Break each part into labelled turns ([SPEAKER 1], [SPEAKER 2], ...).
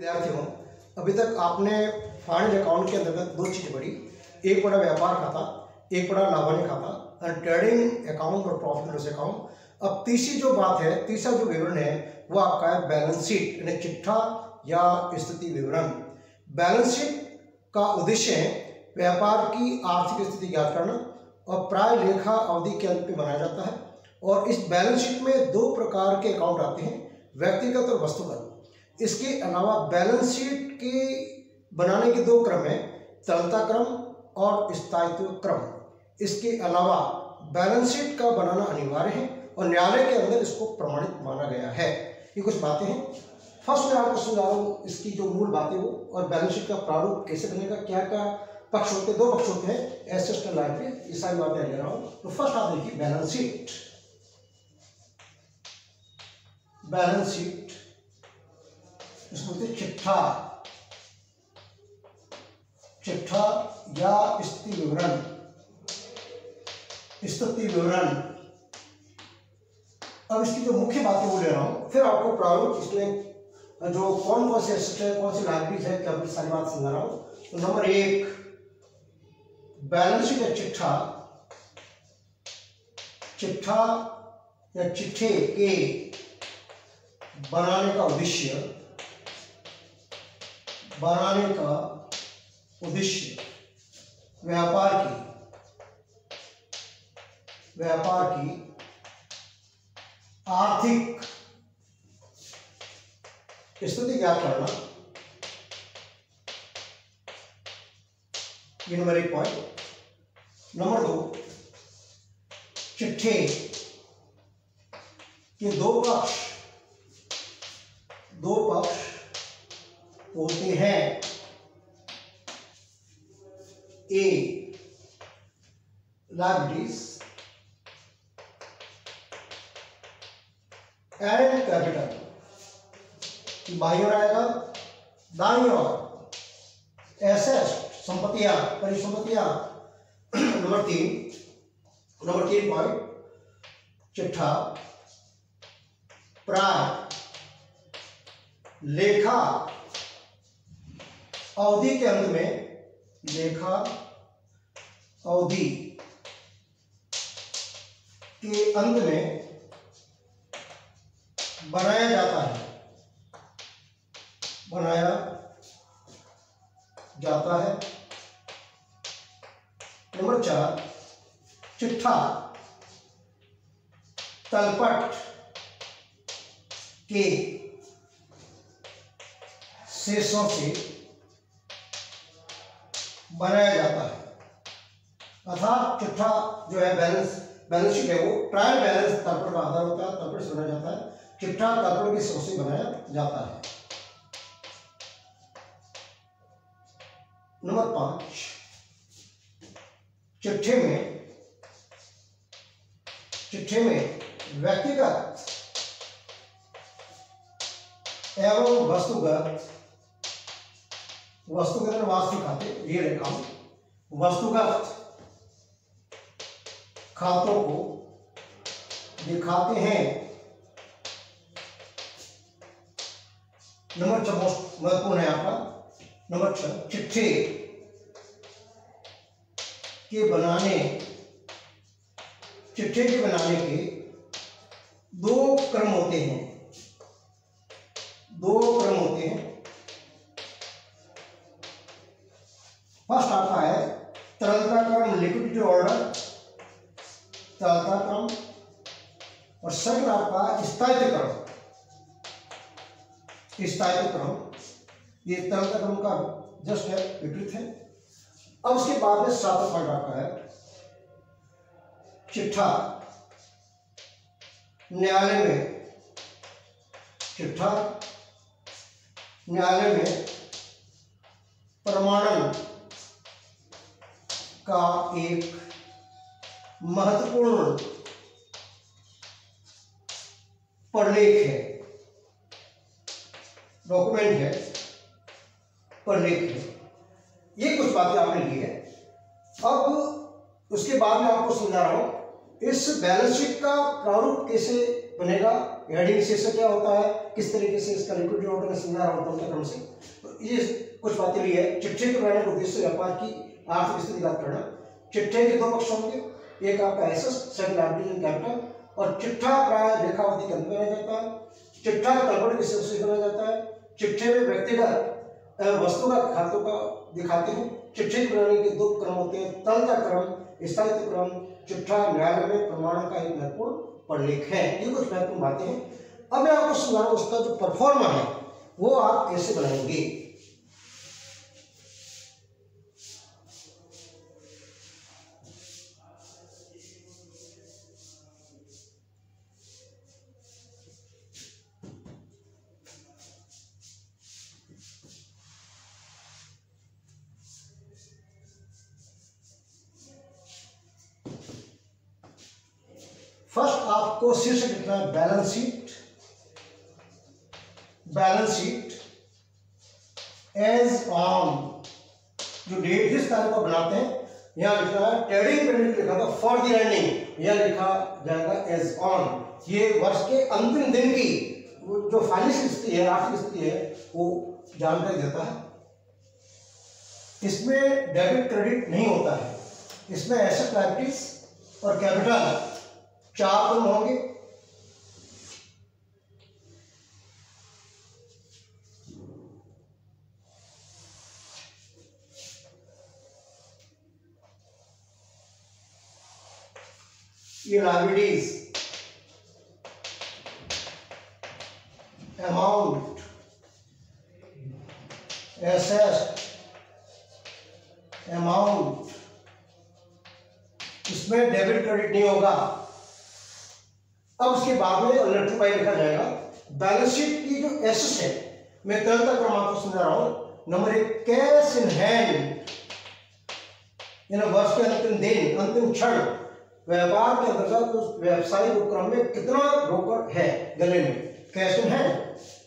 [SPEAKER 1] विद्यार्थियों, अभी तक आपने फाइनेंस अकाउंट के अंतर्गत दो चीज़ पढ़ी। एक पढ़ा व्यापार खाता, एक पढ़ा लाभांश खाता और ट्रेडिंग अकाउंट और प्रॉफिट एंड लॉस अकाउंट। अब तीसरी जो बात है, तीसरा जो विवरण है वो आपका है बैलेंस शीट यानी चिट्ठा या स्थिति विवरण। बैलेंस शीट का उद्देश्य है व्यापार की आर्थिक स्थिति ज्ञात करना और प्राय लेखा अवधि के अंत में बनाया जाता है। और इस बैलेंस शीट में दो प्रकार के अकाउंट आते हैं, व्यक्तिगत और वस्तुगत। इसके अलावा बैलेंस शीट के बनाने के दो क्रम हैं, तरलता क्रम और स्थायित्व क्रम। इसके अलावा बैलेंस शीट का बनाना अनिवार्य है और न्यायालय के अंदर इसको प्रमाणित माना गया है। ये कुछ बातें हैं। फर्स्ट में आपको समझा रहा हूँ इसकी जो मूल बातें हो और बैलेंस शीट का प्रारूप कैसे बनेगा, क्या क्या पक्ष होते हैं। दो पक्ष होते हैं, एसेट्स और लायबिलिटी। ये सारी बातें ले रहा हूँ। तो फर्स्ट आप देखिए बैलेंस शीट। बैलेंस शीट इसको बोलते चिट्ठा, चिट्ठा या स्थिति विवरण। स्थिति विवरण। अब इसकी जो मुख्य बातें वो ले रहा हूं, फिर आपको प्रारूप इसमें जो कौन कौन से एसेट है, कौन सी लायबिलिटीज है, क्या सारी बात समझा रहा हूं। तो नंबर एक, बैलेंस शीट या चिट्ठा, चिट्ठा या चिट्ठे के बनाने का उद्देश्य, बनाने का उद्देश्य व्यापार की आर्थिक स्थिति ज्ञात करना। ये नंबर एक पॉइंट। नंबर दो, चिट्ठे के दो पक्ष होते हैं। ए लायबिलिटीज एंड कैपिटल, बाईं ओर आएगा, दाईं ओर एसेट संपत्तियां, परिसंपत्तियां। नंबर तीन पॉइंट, चिट्ठा प्राय लेखा अवधि के अंत में, लेखा अवधि के अंत में बनाया जाता है, बनाया जाता है। नंबर चार, चिट्ठा तलपट के शेषों से बनाया जाता है। अर्थात चिट्ठा जो है बैलेंस शीट है वो ट्रायल बैलेंस तलपट का आधार होता है, तलपट से बनाया जाता है। चिट्ठा तलपट के शेषों से बनाया जाता है। नंबर पांच, चिट्ठे में व्यक्तिगत एवं वस्तुगत वास्तविक खाते, रियल अकाउंट, वस्तुगत खातों को दिखाते हैं। नंबर 6 मोस्ट महत्वपूर्ण है आपका। नंबर 6, चिट्ठे के बनाने के दो क्रम होते हैं। फर्स्ट आपका है तरलता क्रम, लिक्विडिटी ऑर्डर, तरलता क्रम। और सेकंड आपका स्थायित्व क्रम। ये तरलता क्रम का जस्ट विपरीत है। अब उसके बाद में सातवां पॉइंट आपका है चिट्ठा न्यायालय में प्रमाणन का एक महत्वपूर्ण प्रलेख है, डॉक्यूमेंट है, प्रलेख है। ये कुछ बातें आपने ली है। अब उसके बाद में आपको समझा रहा हूं इस बैलेंस शीट का प्रारूप कैसे बनेगा, हेडिंग शीर्षक क्या होता है, किस तरीके से इसका लिक्विडिटी ऑर्डर का समझा रहा हूं क्रम से। तो ये कुछ बातें ली है। चिट्ठे के बनाने का उद्देश्य व्यापार की आर्थिक स्थिति ज्ञात करना। चिट्ठे के दो पक्ष होंगे, एक आपका asset second liability and capital, और चिट्ठा प्राय लेखावधि के अंत बनाया जाता है। चिट्ठा का कल्पना किस से बनाया जाता है, चिट्ठे में व्यक्तिगत वस्तुगत खातों का दिखाते हैं। चिट्ठे बनाने के दो क्रम होते हैं, तलता क्रम, स्थायित्व क्रम। चिट्ठा न्यायालय में प्रमाण का एक महत्वपूर्ण प्रलेख है। ये कुछ महत्वपूर्ण बातें हैं। अब मैं आपको समझा रहा हूं उसका जो परफॉर्मा है वो आप कैसे बनाएंगे। फर्स्ट आपको शीर्षक लिखना है balance sheet. Balance sheet as on, जो डेट जिस तारीख को बनाते हैं यहां लिखना है। ट्रेडिंग पीरियड लिखा था फॉर द एंडिंग, यहां लिखा जाएगा एज ऑन। ये वर्ष के अंतिम दिन की जो फाइनेंशियल स्थिति है, आर्थिक स्थिति है, वो जानकारी देता है। इसमें डेबिट क्रेडिट नहीं होता है। इसमें एसेट लायबिलिटीज और कैपिटल चार कॉलम होंगे। ये लायबिलिटीज, अमाउंट, एसेट, अमाउंट, इसमें डेबिट क्रेडिट नहीं होगा। अब उसके बाद में लेटर बाय लिखा जाएगा। बैलेंस शीट की जो एसेट है, मैं तरह क्रम आपको समझा रहा हूं। नंबर 1 कैश इन हैंड, वर्ष के अंतिम दिन, अंतिम क्षण व्यापार के अंतर्गत उस व्यवसायिक उपक्रम में कितना रोकड़ है गले में, कैश इन हैंड।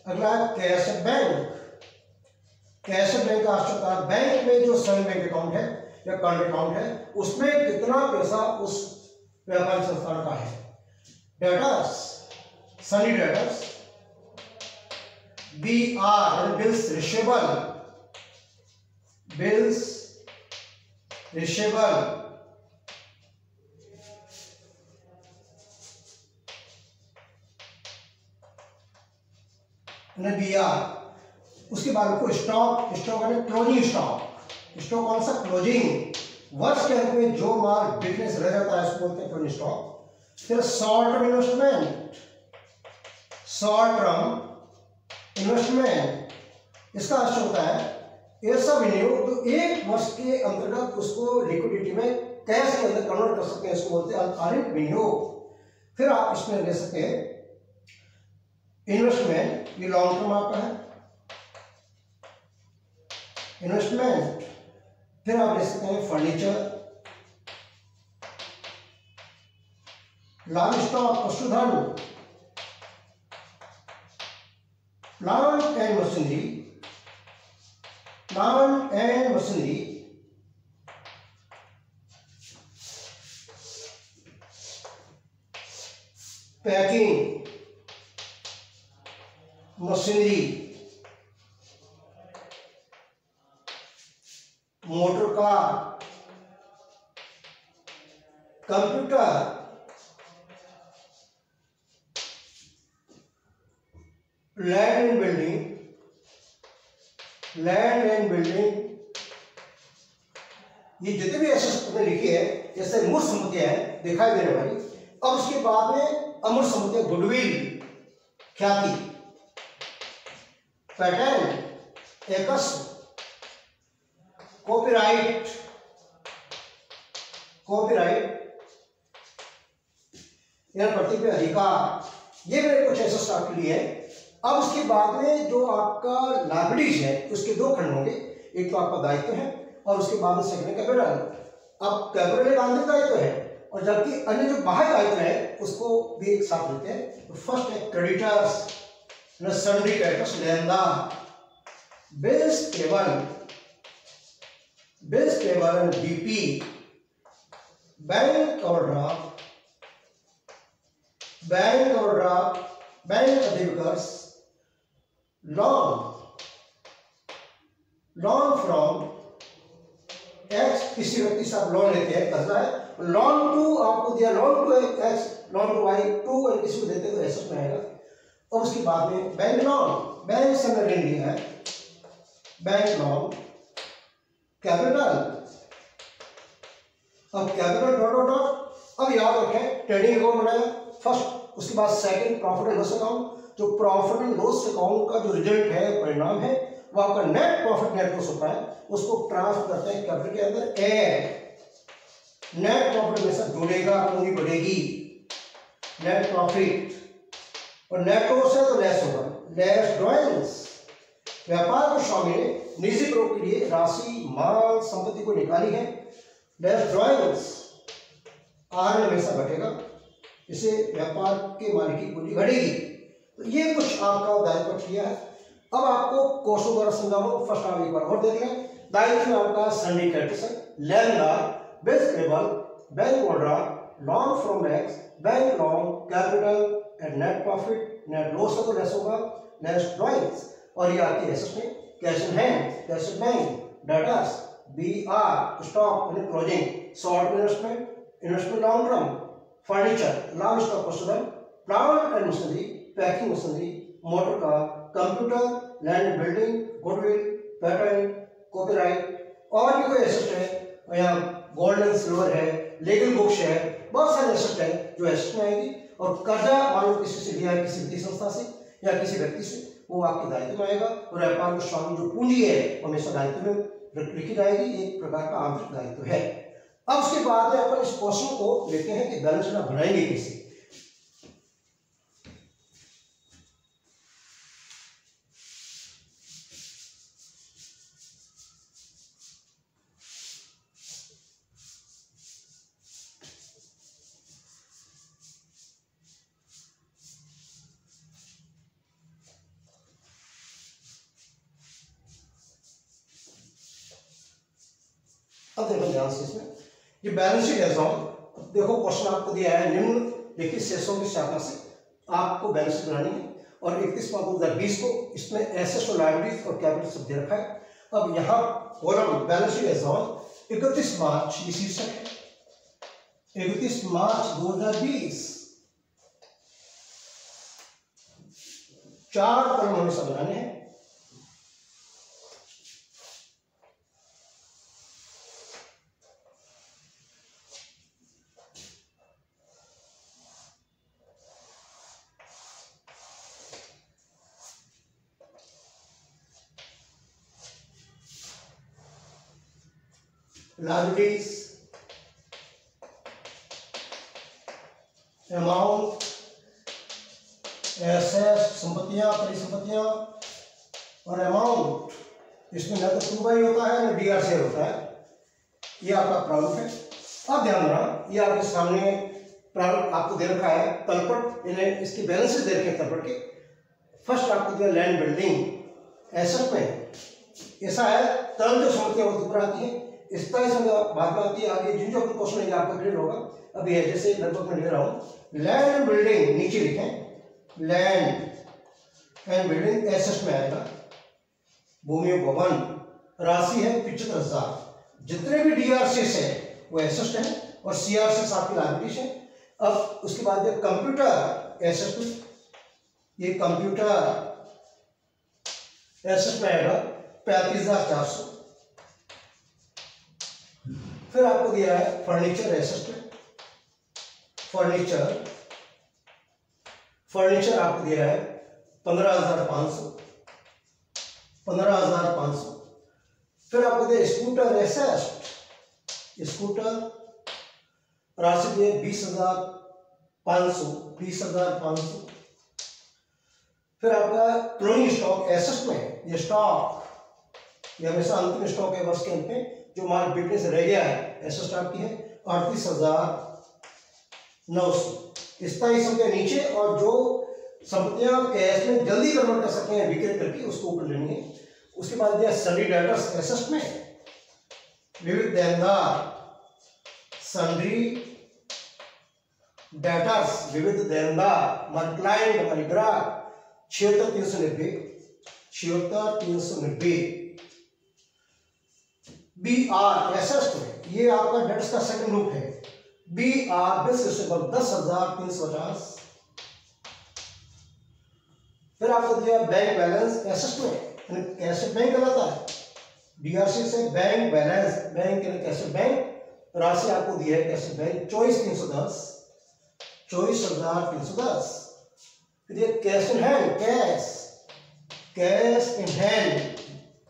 [SPEAKER 1] अगला कैश बैंक। कैश बैंक का अर्थ होता है बैंक में जो सेविंग बैंक अकाउंट है या करंट अकाउंट है, उसमें कितना पैसा उस व्यापारिक संस्थान का है। Debtors, Sunny debtors, BR bills receivable, bills receivable, BR। उसके बाद को स्टॉक, स्टॉक है क्लोजिंग स्टॉक। स्टॉक कौन सा, क्लोजिंग। वर्ष के अंत में जो माल बिकने से रह जाता है उसको बोलते हैं क्लोजिंग स्टॉक। फिर short term investment, short term investment, इसका अर्थ होता है ऐसा विनियोग जो एक वर्ष के अंतर्गत उसको लिक्विडिटी में कैश के अंदर कन्वर्ट कर सकते हैं, इसको बोलते हैं अल्पकालिक विनियोग। फिर आप इसमें ले सकते हैं इन्वेस्टमेंट, ये लॉन्ग टर्म आपका है इन्वेस्टमेंट। फिर आप ले सकते हैं फर्नीचर, लाइव स्टॉक, पशुधन, plant and machinery, plant and machinery, packing machinery, motor car, computer, land and building, land and building. ये जितने भी एसेट्स में लिखी है जैसे मूर्त संपत्तियां हैं दिखाई देने वाली। अब उसके बाद में अमूर्त संपत्तियां, गुडविल, ख्याति, पेटेंट, एकस्व, कॉपीराइट, कॉपीराइट या प्रतीक पे अधिकार, ये मेरे कुछ एसेट्स आपके लिए है। अब उसके बाद में जो आपका लायबिलिटीज है उसके दो खंड होंगे, एक तो आपका दायित्व है और उसके बाद में सेकंड कैपिटल। अब कैपिटल एक आंतरिक दायित्व है और जबकि अन्य जो बाह्य दायित्व है उसको भी एक साथ लेते हैं। तो फर्स्ट है क्रेडिटर्स, सन्ड्री क्रेडिटर्स, लेनदार, bills payable, bills payable, BP, bank overdraft, bank overdraft, bank debtors loan from x, किसी व्यक्ति से आप लोन लेते हैं, कर्जा है, लोन टू आपको दिया, loan to X, loan to Y, to और किसी को देते तो एसेट में आएगा। और उसके बाद में बैंक लोन, बैंक से हमने ऋण लिया है, बैंक लोन कैपिटल, अब कैपिटल डॉट डॉट डॉट, अब याद रखें ट्रेडिंग अकाउंट बनाया फर्स्ट, उसके बाद second profit and loss account, जो प्रॉफिट एंड लॉस अकाउंट का जो रिजल्ट है, परिणाम है, वो आपका नेट प्रॉफिट नेट लॉस होता है, उसको ट्रांसफर करते हैं कैपिटल के अंदर। एड नेट प्रॉफिट में से जुड़ेगा, पूंजी बढ़ेगी, नेट प्रॉफिट, और नेट लॉस है तो लेस होगा, लेस ड्रॉइंग्स। व्यापार के स्वामी ने निजी प्रयोग के लिए राशि, माल, संपत्ति को निकाली है, लेस ड्रॉइंग्स, आर हमेशा घटेगा, इसे व्यापार के मालिक की पूंजी घटेगी। तो ये कुछ आपका दायित्व किया है। अब आपको क्वेश्चन द्वारा समझाऊंगा, फर्स्ट आप एक बार और देख लें। दायित्व में आपका sundry creditors, landlord, base payable, bank overdraft, loan from X, bank loan, capital and net profit, net loss तो लेस होगा, लेस ड्रॉइंग्स। और ये आपके एसेट्स में cash in hand, cash in bank, debtors, BR, stock यानी closing, short investment, investment long term, furniture, large stock position, plant and machinery, packing machinery, motor car, computer, land building, goodwill, patent, copyright, और भी कोई asset है, यहाँ gold and silver है, legal books है, बहुत सारे एसेट है जो एसेट में आएगी। और कर्जा मानो किसी से लिया है, किसी वित्तीय संस्था से या किसी व्यक्ति से, वो आपके दायित्व में आएगा। और व्यापार के स्वामी जो पूंजी है हमेशा दायित्व में लिखी जाएगी, एक प्रकार का आंतरिक दायित्व है। अब उसके बाद अपन इस क्वेश्चन को लेते हैं कि बैलेंस शीट बनाएंगे कैसे। अब देखो ध्यान से इसमें, ये बैलेंस शीट एज ऑन, देखो क्वेश्चन आपको दिया है, निम्नलिखित शेषों की सहायता से आपको बैलेंस शीट बनानी है। और 31/2020 को इसमें एसेट्स और लायबिलिटीज और कैपिटल सब दे रखा है। अब यहाँ column balance sheet as on 31 March, ये शीर्षक है 31 मार्च 2020, 4 कॉलम हमेशा बनाने हैं। लायबिलिटीज, अमाउंट, एसेट्स, संपत्तियां, परिसंपत्तियां, और अमाउंट, इसमें न तो 2/2 होता है न डीआर शेयर होता है। ये आपका प्रारूप है। अब ध्यान रखना, ये आपके सामने प्रारूप आपको दे रखा है, तलपट, इन्हें इसकी बैलेंसेस दे रखे हैं तलपट के। फर्स्ट आपको दिया लैंड बिल्डिंग, एसेट में ऐसा है, तरल जो संपत्तियां वो ऊपर आती है, इस तरह से बात में आती है। आगे जिन जो क्वेश्चन है आपका क्लियर होगा। अब ये जैसे लगभग मैं ले रहा हूँ, लैंड एंड बिल्डिंग नीचे लिखें, लैंड एंड बिल्डिंग एसेट में आएगा, भूमि भवन, राशि है 75,000, जितने भी डीआरसीएस है वो एसेट है, और सीआरसीएस आपकी लायबिलिटीज है। अब उसके बाद कंप्यूटर एसेट में, ये कंप्यूटर एसेट में आएगा 35,400। फिर आपको दिया है फर्नीचर एसेट में, फर्नीचर आपको दिया है 15,500। फिर आपको दिया स्कूटर एसेट, स्कूटर राशि दिए 20,500। फिर आपका क्लोजिंग स्टॉक एसेट में, ये स्टॉक, ये हमेशा अंतिम स्टॉक है वर्ष के अंत में, जो माल बिकने से रह गया है, एसेट स्टॉक की है 38,900। इस तरह सबके नीचे, और जो संपत्तियां कैश में जल्दी कन्वर्ट कर सकते हैं विक्रय करके, उसको ऊपर लेनी है। उसके बाद दिया सन्डी डेटर्स एसेट में, विविध देनदार, सन्ड्री डेटर्स विविध देनदार मल्टीप्लाइड परिग्राह 76390 बी आर एसेस्ट में ये आपका डेट्स का सेकंड ग्रुप है। B R bills receivable 10,350। फिर आपको दिया बैंक बैलेंस एसेस्ट में कैसे बैंक कहलाता है, डीआरसी से बैंक बैलेंस, बैंक कैसे बैंक राशि आपको दी है कैसे बैंक 24,310। फिर ये cash in hand, cash in hand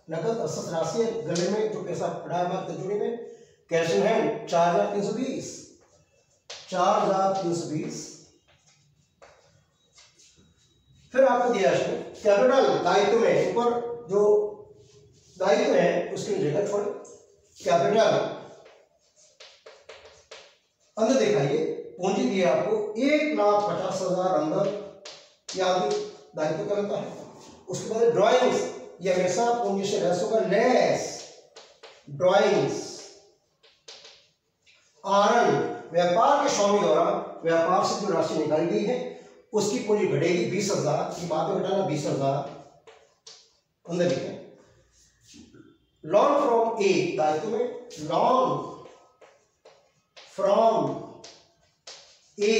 [SPEAKER 1] नकद असत राशि है, गले में जो पैसा पड़ा है हमारे तिजोरी में, कैश इन हैंड 4,320। फिर आपको दिया है कैपिटल दायित्व में, ऊपर जो दायित्व है उसकी जगह छोड़े, कैपिटल अंदर दिखाइए पूंजी दी है आपको 1,50,000 अंदर, या दायित्व करता है। उसके बाद ड्राइंग्स, ये हमेशा पूंजी से लेस होगा, लेस ड्राइंग्स। आरन व्यापार के स्वामी द्वारा व्यापार से जो राशि निकाली गई है उसकी पूंजी घटेगी 20,000 की बात में घटाना 20,000 अंदर लिखे। लॉन फ्रॉम ए दायित्व में, लॉन फ्रॉम ए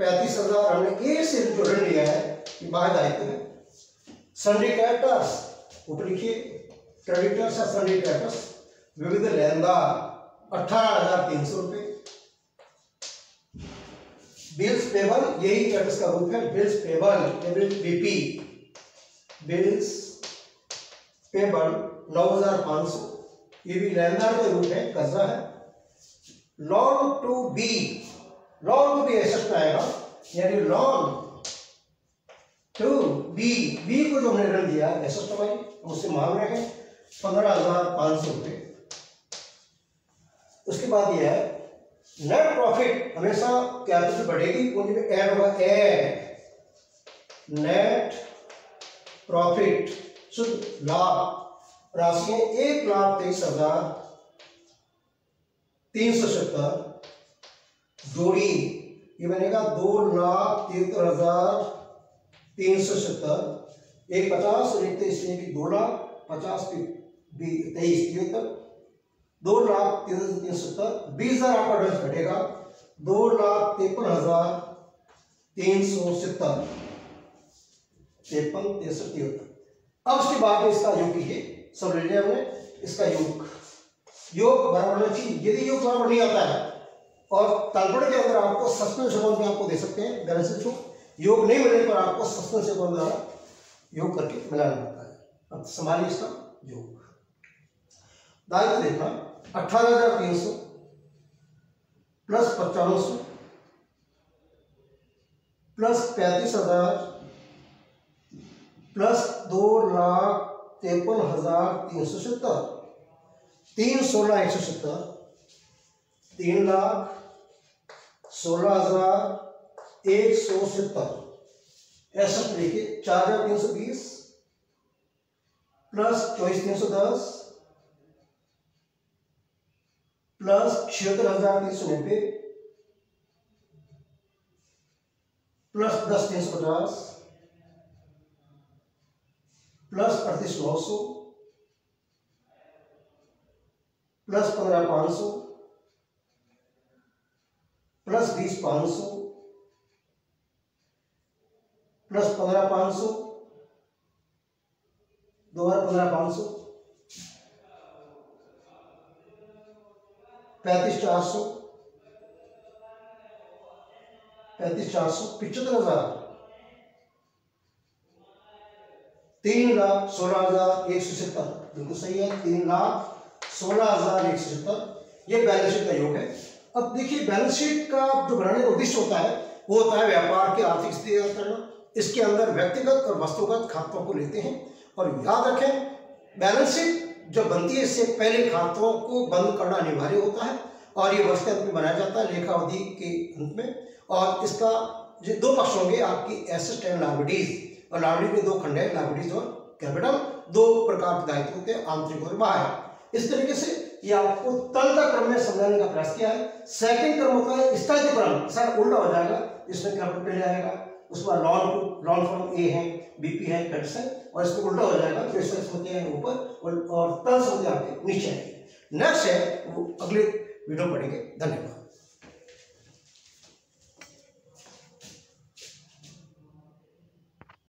[SPEAKER 1] 35,000 हमने ए से जो ऋण लिया है ये बाह्य दायित्व है। सन्डी क्रेडिटर्स ऊपर लिखिए, क्रेडिटर्स या सन्डी क्रेडिटर्स विविध लेनदार 18,300 रुपए। बिल्स पेबल यही क्रेडिटर्स का रूप है, bills payable BP, bills payable 9,500, ये भी लेनदार का रूप है, कर्जा है। लॉन टू बी एसेट में आएगा, यानी लॉन टू बी को जो हमने ऋण दिया एसेट में उससे मांग रहे हैं 15,500 रुपए। उसके बाद यह है नेट प्रॉफिट, हमेशा कैपिटल बढ़ेगी पूंजी में ऐड होगा, ऐड नेट प्रॉफिट शुद्ध लाभ राशि 1,23,370 जोड़ी ये बनेगा 2,73,370। एक 50 और एक 23 की 2,50 भी 23 2,73,370। 20,000 आपका ड्रेस घटेगा 2,53,370 53,373। अब उसके बाद में इसका योग कीजिए, सब ले लिया हमने। इसका योग बराबर होना चाहिए, यदि योग बराबर नहीं आता है और तलपड़ के अंदर आपको सस्पेंस अकाउंट में आपको दे सकते हैं बैलेंस शीट, योग नहीं मिलने पर आपको सस्पेंस अकाउंट द्वारा योग करके मिलाना पड़ता है। अब संभालिए इसका योग। दायित्व देखना 18,300 प्लस 9500 प्लस 35,000 प्लस 2,53,370 3,16,170 3,16,170 ऐसा देखिए 4,320 plus 24,310 plus 76,390 plus 10,350 plus 38,900 plus 15,500 plus 20,500 plus 15,500 दोबारा 15,500 35,400 75,000 3,16,170 बिल्कुल सही है 3,16,170 ये बैलेंस शीट का योग है। अब देखिए बैलेंस शीट का जो बनाने का उद्देश्य होता है वो होता है व्यापार की आर्थिक स्थिति करना। इसके अंदर व्यक्तिगत और वस्तुगत खातों को लेते हैं और याद रखें बैलेंस शीट जब बनती है इससे पहले खातों को बंद करना अनिवार्य होता है और ये वर्ष के अंत में बनाया जाता है लेखा अवधि के अंत में। और इसका जो दो पक्ष होंगे आपकी एसेट एंड लायबिलिटीज, और लायबिलिटी में दो खंड है लायबिलिटीज और कैपिटल। दो प्रकार के दायित्व होते हैं आंतरिक और बाह्य। इस तरीके से ये आपको तलता क्रम में समझाने का प्रयास किया है। सेकंड क्रम होता है स्टाइलोग्राम, सर उल्टा हो जाएगा, इसमें कैपिटल पहले आएगा, उसके बाद लॉन फॉर्म ए है, बीपी है, कंडीशन, और इसमें उल्टा हो जाएगा, तो इससे होते हैं ऊपर और तल होते हैं आपके नीचे आएंगे। नेक्स्ट है वो अगले वीडियो पढ़ेंगे। धन्यवाद।